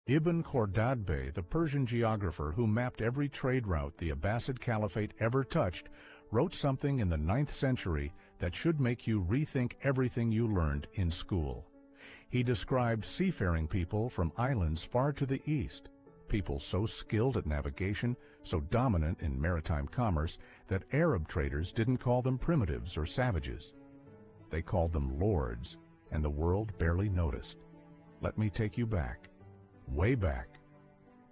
Ibn Khordadbeh, the Persian geographer who mapped every trade route the Abbasid Caliphate ever touched, wrote something in the 9th century that should make you rethink everything you learned in school. He described seafaring people from islands far to the east, people so skilled at navigation, so dominant in maritime commerce, that Arab traders didn't call them primitives or savages. They called them lords, and the world barely noticed. Let me take you back. Way back,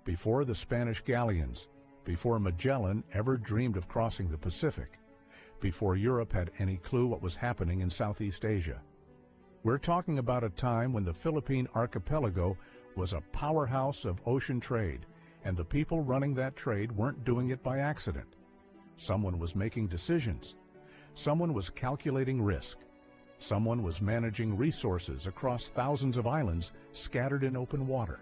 before the Spanish galleons, before Magellan ever dreamed of crossing the Pacific, before Europe had any clue what was happening in Southeast Asia. We're talking about a time when the Philippine archipelago was a powerhouse of ocean trade, and the people running that trade weren't doing it by accident. Someone was making decisions. Someone was calculating risk. Someone was managing resources across thousands of islands scattered in open water.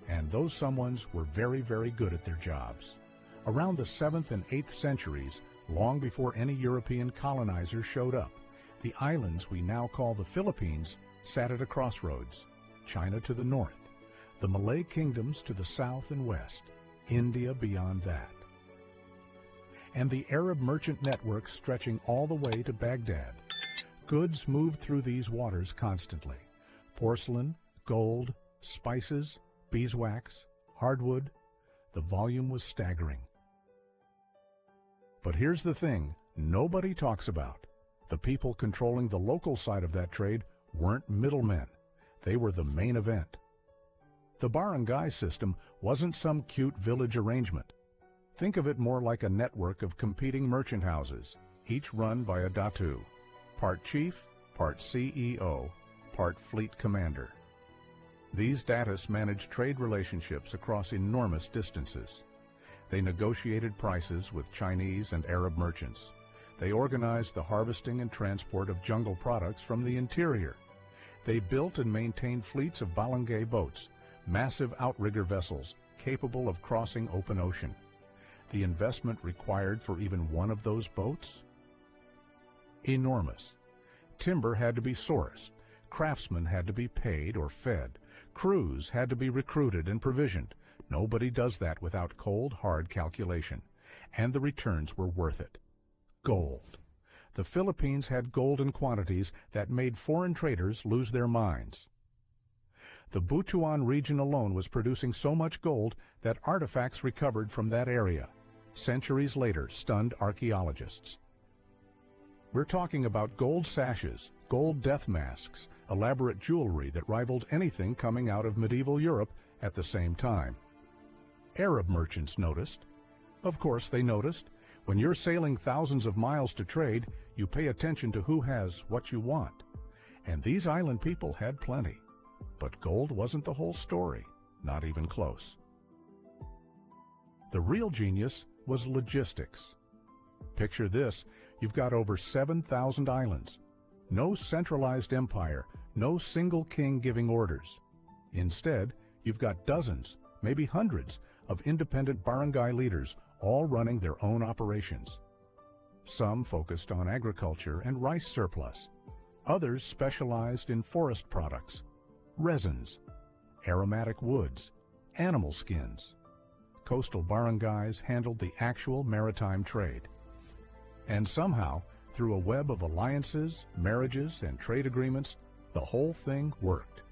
And those someones were very, very good at their jobs. Around the 7th and 8th centuries, long before any European colonizers showed up, the islands we now call the Philippines sat at a crossroads. China to the north, the Malay kingdoms to the south and west, India beyond that. And the Arab merchant network stretching all the way to Baghdad. Goods moved through these waters constantly. Porcelain, gold, spices, beeswax, hardwood. The volume was staggering. But here's the thing nobody talks about. The people controlling the local side of that trade weren't middlemen. They were the main event. The Barangay System wasn't some cute village arrangement. Think of it more like a network of competing merchant houses, each run by a datu, part chief, part CEO, part fleet commander. These datus managed trade relationships across enormous distances. They negotiated prices with Chinese and Arab merchants. They organized the harvesting and transport of jungle products from the interior. They built and maintained fleets of Balangay boats, massive outrigger vessels capable of crossing open ocean. The investment required for even one of those boats? Enormous. Timber had to be sourced. Craftsmen had to be paid or fed. Crews had to be recruited and provisioned. Nobody does that without cold, hard calculation. And the returns were worth it. Gold. The Philippines had gold in quantities that made foreign traders lose their minds. The Butuan region alone was producing so much gold that artifacts recovered from that area, centuries later, stunned archaeologists. We're talking about gold sashes, gold death masks, elaborate jewelry that rivaled anything coming out of medieval Europe at the same time. Arab merchants noticed. Of course they noticed. When you're sailing thousands of miles to trade, you pay attention to who has what you want. And these island people had plenty. But gold wasn't the whole story, not even close. The real genius was logistics. Picture this, you've got over 7,000 islands. No centralized empire, no single king giving orders. Instead, you've got dozens, maybe hundreds, of independent barangay leaders all running their own operations. Some focused on agriculture and rice surplus. Others specialized in forest products, resins, aromatic woods, animal skins. Coastal barangays handled the actual maritime trade. And somehow, through a web of alliances, marriages, and trade agreements, the whole thing worked.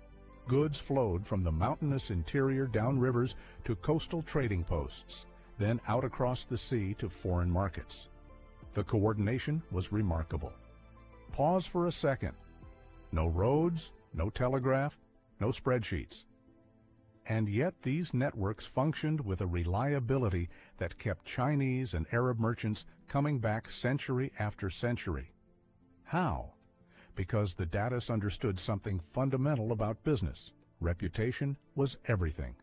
Goods flowed from the mountainous interior down rivers to coastal trading posts, then out across the sea to foreign markets. The coordination was remarkable. Pause for a second. No roads, no telegraph, no spreadsheets. And yet these networks functioned with a reliability that kept Chinese and Arab merchants coming back century after century. How? Because the datus understood something fundamental about business. Reputation was everything.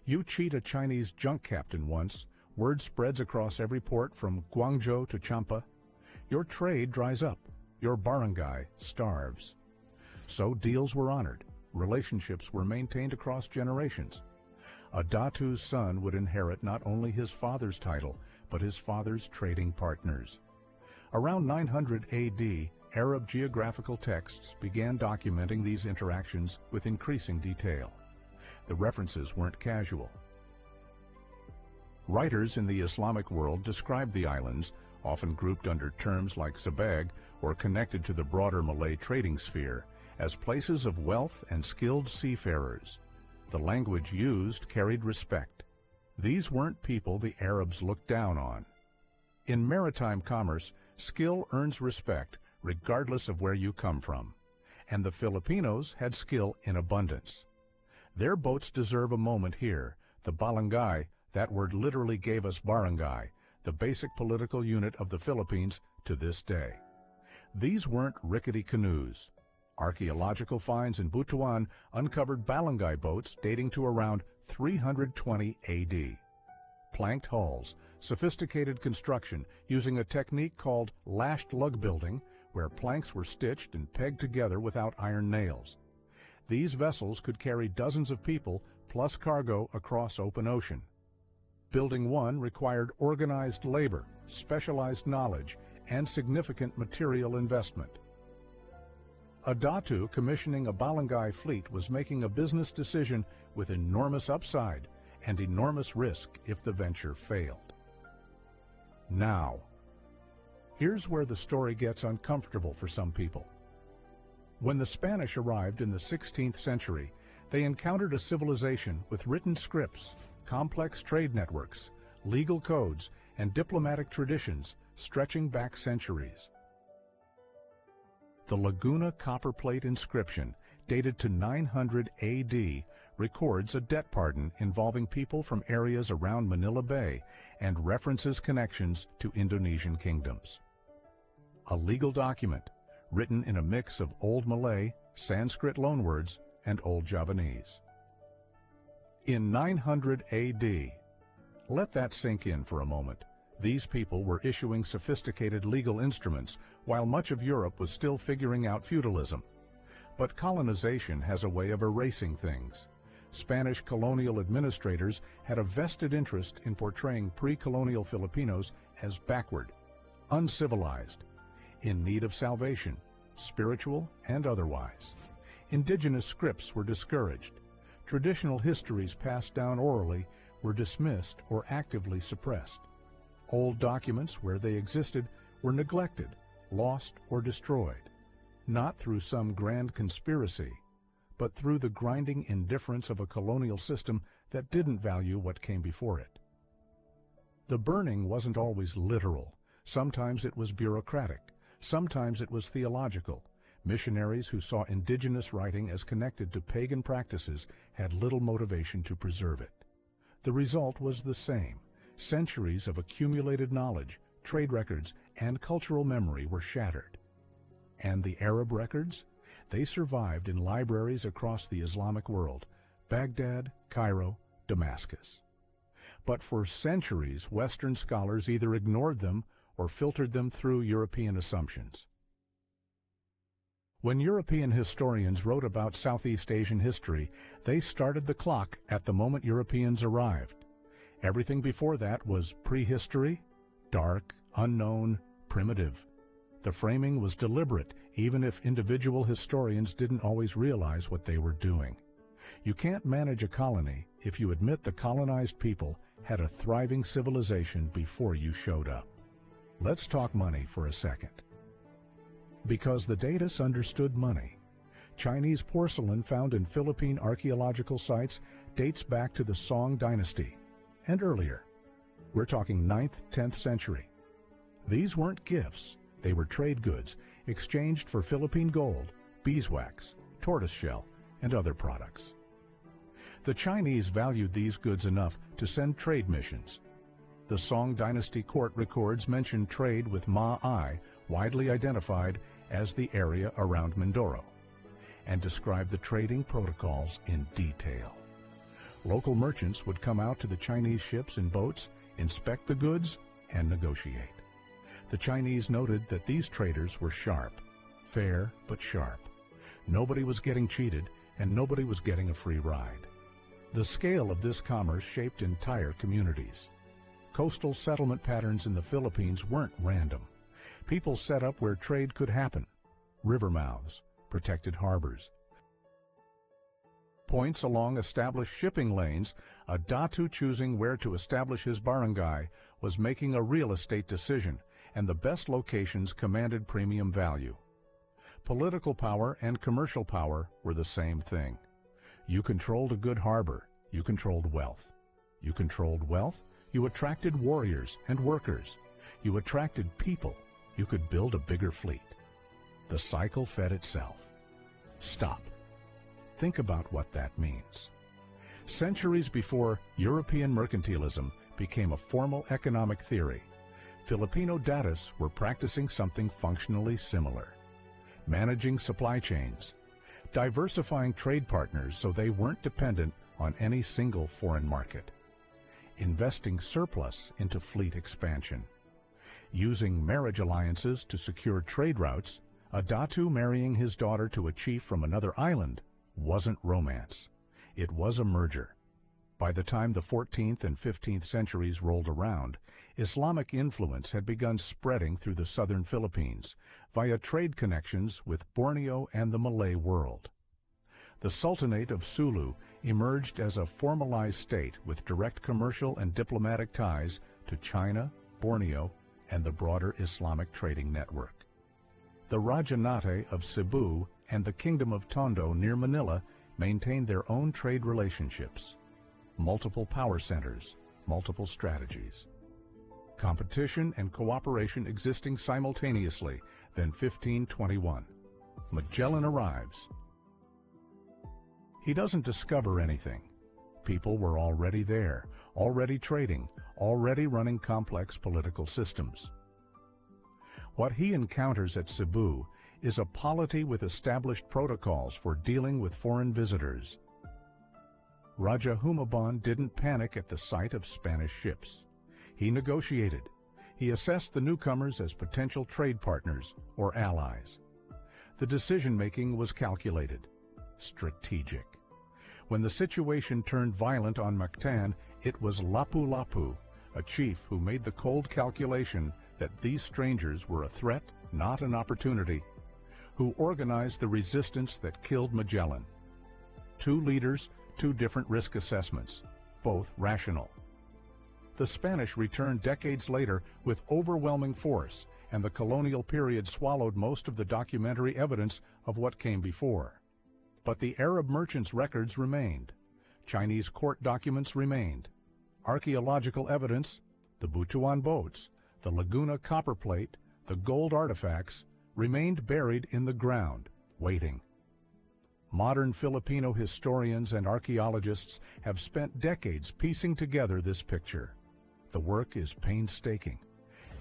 You cheat a Chinese junk captain once, word spreads across every port from Guangzhou to Champa. Your trade dries up. Your barangay starves. So deals were honored. Relationships were maintained across generations. A datu's son would inherit not only his father's title, but his father's trading partners. Around 900 AD, Arab geographical texts began documenting these interactions with increasing detail. The references weren't casual. Writers in the Islamic world described the islands, often grouped under terms like Sabag or connected to the broader Malay trading sphere, as places of wealth and skilled seafarers. The language used carried respect. These weren't people the Arabs looked down on. In maritime commerce, skill earns respect regardless of where you come from, and the Filipinos had skill in abundance. Their boats deserve a moment here. The Balangay, that word literally gave us barangay, the basic political unit of the Philippines to this day. These weren't rickety canoes. Archaeological finds in Butuan uncovered Balangay boats dating to around 320 AD. Planked hulls, sophisticated construction using a technique called lashed lug building, where planks were stitched and pegged together without iron nails. These vessels could carry dozens of people plus cargo across open ocean. Building one required organized labor, specialized knowledge, and significant material investment. A Datu commissioning a Balangay fleet was making a business decision with enormous upside and enormous risk if the venture failed. Now, here's where the story gets uncomfortable for some people. When the Spanish arrived in the 16th century, they encountered a civilization with written scripts, complex trade networks, legal codes, and diplomatic traditions stretching back centuries. The Laguna copperplate inscription, dated to 900 AD, records a debt pardon involving people from areas around Manila Bay and references connections to Indonesian kingdoms. A legal document written in a mix of Old Malay, Sanskrit loanwords, and Old Javanese. In 900 AD, let that sink in for a moment. These people were issuing sophisticated legal instruments while much of Europe was still figuring out feudalism. But colonization has a way of erasing things. Spanish colonial administrators had a vested interest in portraying pre-colonial Filipinos as backward, uncivilized, in need of salvation, spiritual and otherwise. Indigenous scripts were discouraged. Traditional histories passed down orally were dismissed or actively suppressed. Old documents, where they existed, were neglected, lost, or destroyed, not through some grand conspiracy, but through the grinding indifference of a colonial system that didn't value what came before it. The burning wasn't always literal. Sometimes it was bureaucratic. Sometimes it was theological. Missionaries who saw indigenous writing as connected to pagan practices had little motivation to preserve it. The result was the same. Centuries of accumulated knowledge, trade records, and cultural memory were shattered. And the Arab records? They survived in libraries across the Islamic world, Baghdad, Cairo, Damascus. But for centuries, Western scholars either ignored them or filtered them through European assumptions. When European historians wrote about Southeast Asian history, they started the clock at the moment Europeans arrived. Everything before that was prehistory, dark, unknown, primitive. The framing was deliberate, even if individual historians didn't always realize what they were doing. You can't manage a colony if you admit the colonized people had a thriving civilization before you showed up. Let's talk money for a second. Because the Datus understood money. Chinese porcelain found in Philippine archaeological sites dates back to the Song dynasty and earlier. We're talking 9th, 10th century. These weren't gifts. They were trade goods exchanged for Philippine gold, beeswax, tortoiseshell, and other products. The Chinese valued these goods enough to send trade missions. The Song dynasty court records mention trade with Ma'ai, widely identified as the area around Mindoro, and describe the trading protocols in detail. Local merchants would come out to the Chinese ships and boats, inspect the goods, and negotiate. The Chinese noted that these traders were sharp, fair but sharp. Nobody was getting cheated, and nobody was getting a free ride. The scale of this commerce shaped entire communities. Coastal settlement patterns in the Philippines weren't random. People set up where trade could happen. River mouths, protected harbors. Points along established shipping lanes, a Datu choosing where to establish his barangay was making a real estate decision, and the best locations commanded premium value. Political power and commercial power were the same thing. You controlled a good harbor, you controlled wealth. You controlled wealth, you attracted warriors and workers. You attracted people, you could build a bigger fleet. The cycle fed itself. Stop. Think about what that means. Centuries before European mercantilism became a formal economic theory, Filipino datas were practicing something functionally similar. Managing supply chains, diversifying trade partners so they weren't dependent on any single foreign market, investing surplus into fleet expansion, using marriage alliances to secure trade routes. A Datu marrying his daughter to a chief from another island wasn't romance. It was a merger. By the time the 14th and 15th centuries rolled around, Islamic influence had begun spreading through the southern Philippines via trade connections with Borneo and the Malay world. The Sultanate of Sulu emerged as a formalized state with direct commercial and diplomatic ties to China, Borneo, and the broader Islamic trading network. The Rajanate of Cebu and the Kingdom of Tondo near Manila maintained their own trade relationships. Multiple power centers, multiple strategies. Competition and cooperation existing simultaneously. Then 1521. Magellan arrives. He doesn't discover anything. People were already there, already trading, already running complex political systems. What he encounters at Cebu is a polity with established protocols for dealing with foreign visitors. Raja Humabon didn't panic at the sight of Spanish ships. He negotiated. He assessed the newcomers as potential trade partners or allies. The decision-making was calculated, strategic. When the situation turned violent on Mactan, it was Lapu-Lapu, a chief who made the cold calculation that these strangers were a threat, not an opportunity, who organized the resistance that killed Magellan. Two leaders, two different risk assessments, both rational. The Spanish returned decades later with overwhelming force, and the colonial period swallowed most of the documentary evidence of what came before. But the Arab merchants' records remained. Chinese court documents remained. Archaeological evidence, the Butuan boats, the Laguna copper plate, the gold artifacts, remained buried in the ground, waiting. Modern Filipino historians and archaeologists have spent decades piecing together this picture. The work is painstaking.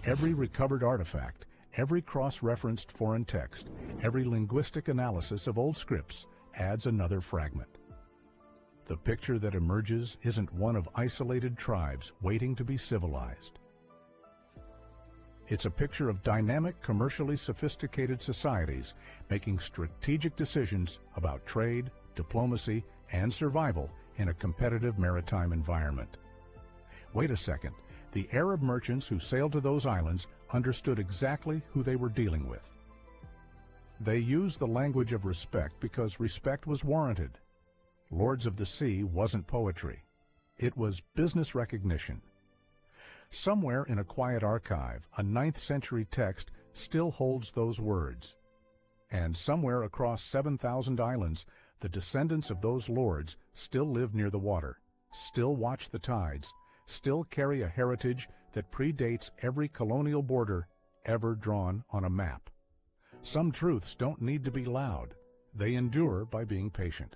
Every recovered artifact, every cross-referenced foreign text, every linguistic analysis of old scripts adds another fragment. The picture that emerges isn't one of isolated tribes waiting to be civilized. It's a picture of dynamic, commercially sophisticated societies making strategic decisions about trade, diplomacy, and survival in a competitive maritime environment. Wait a second. The Arab merchants who sailed to those islands understood exactly who they were dealing with. They used the language of respect because respect was warranted. Lords of the Sea wasn't poetry. It was business recognition. Somewhere in a quiet archive, a 9th century text still holds those words. And somewhere across 7,000 islands, the descendants of those lords still live near the water, still watch the tides, still carry a heritage that predates every colonial border ever drawn on a map. Some truths don't need to be loud. They endure by being patient.